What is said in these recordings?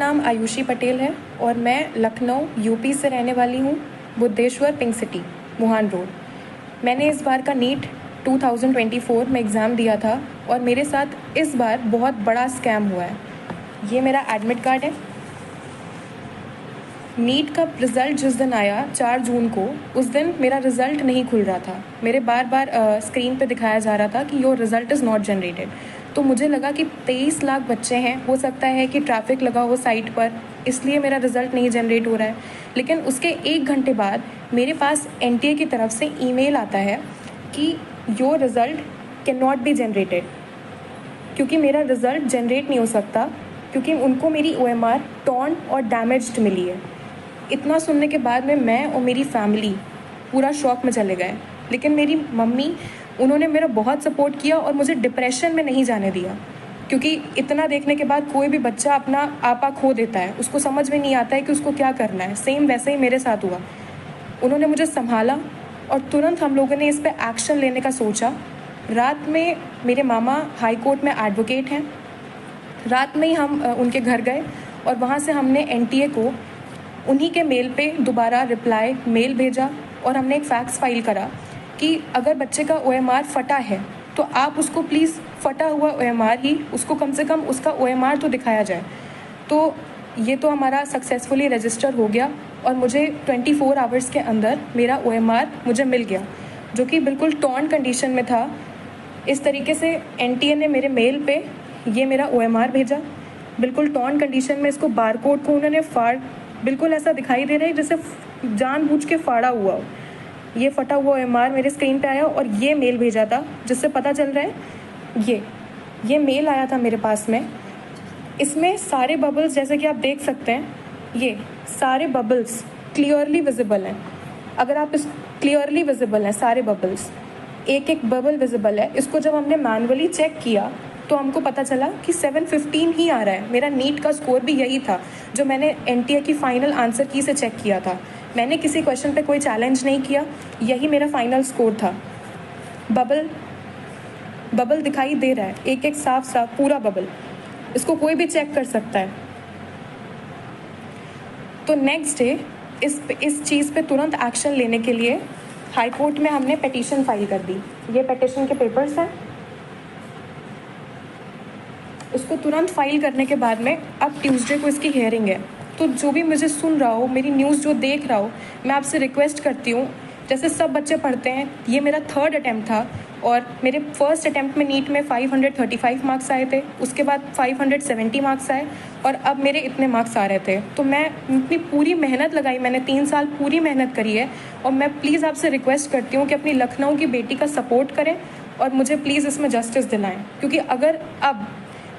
नाम आयुषी पटेल है और मैं लखनऊ यूपी से रहने वाली हूँ, बुद्धेश्वर पिंक सिटी, मुहान रोड। मैंने इस बार का नीट 2024 में एग्ज़ाम दिया था और मेरे साथ इस बार बहुत बड़ा स्कैम हुआ है। ये मेरा एडमिट कार्ड है। नीट का रिज़ल्ट जिस दिन आया 4 जून को, उस दिन मेरा रिज़ल्ट नहीं खुल रहा था। मेरे बार बार स्क्रीन पे दिखाया जा रहा था कि your result is not generated. तो मुझे लगा कि 23 लाख बच्चे हैं, हो सकता है कि ट्रैफिक लगा हो साइट पर, इसलिए मेरा रिज़ल्ट नहीं जनरेट हो रहा है। लेकिन उसके 1 घंटे बाद मेरे पास NTA की तरफ से ईमेल आता है कि your result can not be generated, क्योंकि मेरा रिज़ल्ट जनरेट नहीं हो सकता, क्योंकि उनको मेरी OMR टॉर्न और डैमेज्ड मिली है। इतना सुनने के बाद में मैं और मेरी फैमिली पूरा शॉक में चले गए। लेकिन मेरी मम्मी, उन्होंने मेरा बहुत सपोर्ट किया और मुझे डिप्रेशन में नहीं जाने दिया, क्योंकि इतना देखने के बाद कोई भी बच्चा अपना आपा खो देता है, उसको समझ में नहीं आता है कि उसको क्या करना है। सेम वैसे ही मेरे साथ हुआ। उन्होंने मुझे संभाला और तुरंत हम लोगों ने इस पर एक्शन लेने का सोचा। रात में मेरे मामा हाई कोर्ट में एडवोकेट हैं। रात में ही हम उनके घर गए और वहाँ से हमने NTA को उन्हीं के मेल पे दोबारा रिप्लाई मेल भेजा और हमने एक फैक्स फाइल करा कि अगर बच्चे का OMR फटा है तो आप उसको प्लीज़ फटा हुआ OMR ही, उसको कम से कम उसका OMR तो दिखाया जाए। तो ये तो हमारा सक्सेसफुली रजिस्टर हो गया और मुझे 24 आवर्स के अंदर मेरा OMR मुझे मिल गया, जो कि बिल्कुल टॉर्न कंडीशन में था। इस तरीके से NTA ने मेरे मेल पे ये मेरा OMR भेजा, बिल्कुल टॉर्न कंडीशन में। इसको बारकोड को उन्होंने बिल्कुल ऐसा दिखाई दे रहा है जैसे जानबूझ के फाड़ा हुआ हो। ये फटा हुआ OMR मेरे स्क्रीन पे आया और ये मेल भेजा था, जिससे पता चल रहा है ये मेल आया था मेरे पास में। इसमें सारे बबल्स, जैसे कि आप देख सकते हैं, ये सारे बबल्स क्लियरली विजिबल हैं। अगर आप इस क्लियरली विजिबल हैं सारे बबल्स, एक एक बबल विजिबल है। इसको जब हमने मैनुअली चेक किया तो हमको पता चला कि 715 ही आ रहा है। मेरा नीट का स्कोर भी यही था जो मैंने NTA की फ़ाइनल आंसर की से चेक किया था। मैंने किसी क्वेश्चन पे कोई चैलेंज नहीं किया, यही मेरा फाइनल स्कोर था। बबल दिखाई दे रहा है, एक एक साफ साफ पूरा बबल, इसको कोई भी चेक कर सकता है। तो नेक्स्ट डे इस चीज़ पे तुरंत एक्शन लेने के लिए हाई कोर्ट में हमने पिटीशन फाइल कर दी। ये पिटीशन के पेपर्स हैं। उसको तुरंत फाइल करने के बाद में अब ट्यूसडे को इसकी हियरिंग है। तो जो भी मुझे सुन रहा हो, मेरी न्यूज़ जो देख रहा हो, मैं आपसे रिक्वेस्ट करती हूँ, जैसे सब बच्चे पढ़ते हैं, ये मेरा 3rd अटैम्प्ट था और मेरे फर्स्ट अटैम्प्ट में नीट में 535 मार्क्स आए थे, उसके बाद 570 मार्क्स आए और अब मेरे इतने मार्क्स आ रहे थे। तो मैं अपनी पूरी मेहनत लगाई, मैंने 3 साल पूरी मेहनत करी है और मैं प्लीज़ आपसे रिक्वेस्ट करती हूँ कि अपनी लखनऊ की बेटी का सपोर्ट करें और मुझे प्लीज़ इसमें जस्टिस दिलाएं, क्योंकि अगर अब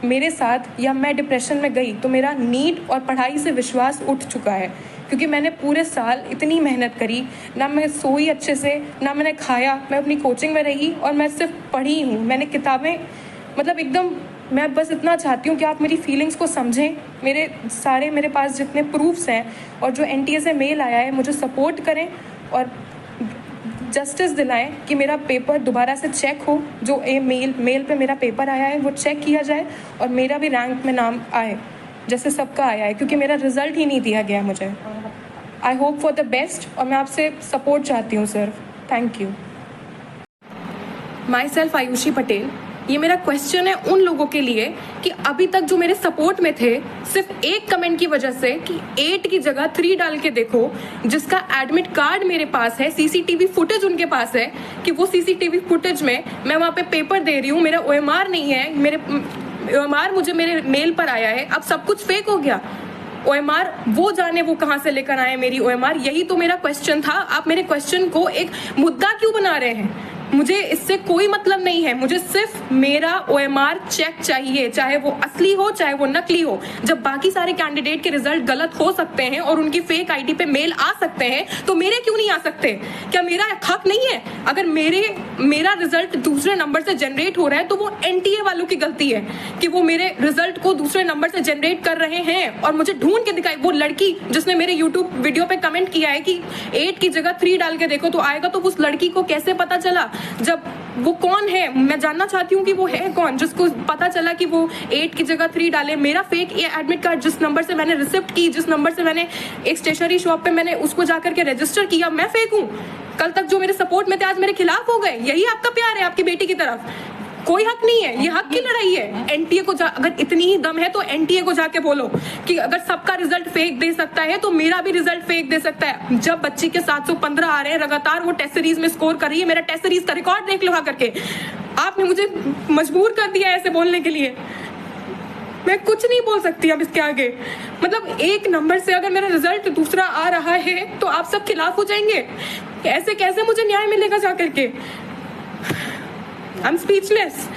मेरे साथ या मैं डिप्रेशन में गई तो मेरा नीट और पढ़ाई से विश्वास उठ चुका है, क्योंकि मैंने पूरे साल इतनी मेहनत करी, ना मैं सोई अच्छे से, ना मैंने खाया, मैं अपनी कोचिंग में रही और मैं सिर्फ पढ़ी हूँ। मैंने किताबें, मतलब एकदम, मैं बस इतना चाहती हूँ कि आप मेरी फीलिंग्स को समझें। मेरे पास जितने प्रूफ्स हैं और जो NTA से मेल आया है, मुझे सपोर्ट करें और जस्टिस दिलाएं कि मेरा पेपर दोबारा से चेक हो। जो मेल पे मेरा पेपर आया है वो चेक किया जाए और मेरा भी रैंक में नाम आए जैसे सबका आया है, क्योंकि मेरा रिजल्ट ही नहीं दिया गया मुझे। I hope for the best और मैं आपसे सपोर्ट चाहती हूँ sir. Thank you. My self Ayushi Patel. ये मेरा क्वेश्चन है उन लोगों के लिए कि अभी तक जो मेरे सपोर्ट में थे, सिर्फ एक कमेंट की वजह से कि 8 की जगह 3 डाल के देखो, जिसका एडमिट कार्ड मेरे पास है, CCTV फुटेज उनके पास है कि वो CCTV फुटेज में मैं वहाँ पे पेपर दे रही हूँ, मेरा OMR नहीं है, मेरे OMR मुझे मेरे मेल पर आया है। अब सब कुछ फेक हो गया। OMR वो जाने वो कहाँ से लेकर आए मेरी OMR, यही तो मेरा क्वेश्चन था। आप मेरे क्वेश्चन को एक मुद्दा क्यों बना रहे हैं? मुझे इससे कोई मतलब नहीं है, मुझे सिर्फ मेरा OMR चेक चाहिए, चाहे वो असली हो चाहे वो नकली हो। जब बाकी सारे कैंडिडेट के रिजल्ट गलत हो सकते हैं और उनकी फेक ID पे मेल आ सकते हैं, तो मेरे क्यों नहीं आ सकते? क्या मेरा हक नहीं है? अगर मेरा रिजल्ट दूसरे नंबर से जनरेट हो रहा है तो वो NTA वालों की गलती है कि वो मेरे रिजल्ट को दूसरे नंबर से जनरेट कर रहे हैं और मुझे ढूंढ के दिखाई। वो लड़की जिसने मेरे यूट्यूब वीडियो पे कमेंट किया है कि 8 की जगह 3 डाल के देखो तो आएगा, तो उस लड़की को कैसे पता चला जब वो कौन है, मैं जानना चाहती हूँ कि वो है कौन, जिसको पता चला कि वो 8 की जगह 3 डाले। मेरा फेक एडमिट कार्ड जिस नंबर से मैंने रिसिप्ट की, जिस नंबर से मैंने एक स्टेशनरी शॉप पे मैंने उसको जाकर के रजिस्टर किया, मैं फेक हूँ? कल तक जो मेरे सपोर्ट में थे आज मेरे खिलाफ हो गए। यही आपका प्यार है आपकी बेटी की तरफ? कोई हक नहीं है, ये हक की लड़ाई है। एनटीए को अगर इतनी ही दम है तो एनटीए को जाके बोलो कि अगर सबका रिजल्ट फेक दे सकता है तो मेरा भी रिजल्ट फेक दे सकता है। जब बच्ची के 715 आ रहे हैं लगातार, वो टेस्ट सीरीज में स्कोर कर रही है, मेरा टेस्ट सीरीज का रिकॉर्ड देख लो करके। आपने मुझे मजबूर कर दिया ऐसे बोलने के लिए, मैं कुछ नहीं बोल सकती अब इसके आगे। मतलब एक नंबर से अगर मेरा रिजल्ट दूसरा आ रहा है तो आप सब खिलाफ हो जाएंगे। ऐसे कैसे मुझे न्याय मिलेगा जाकर के? I am speechless.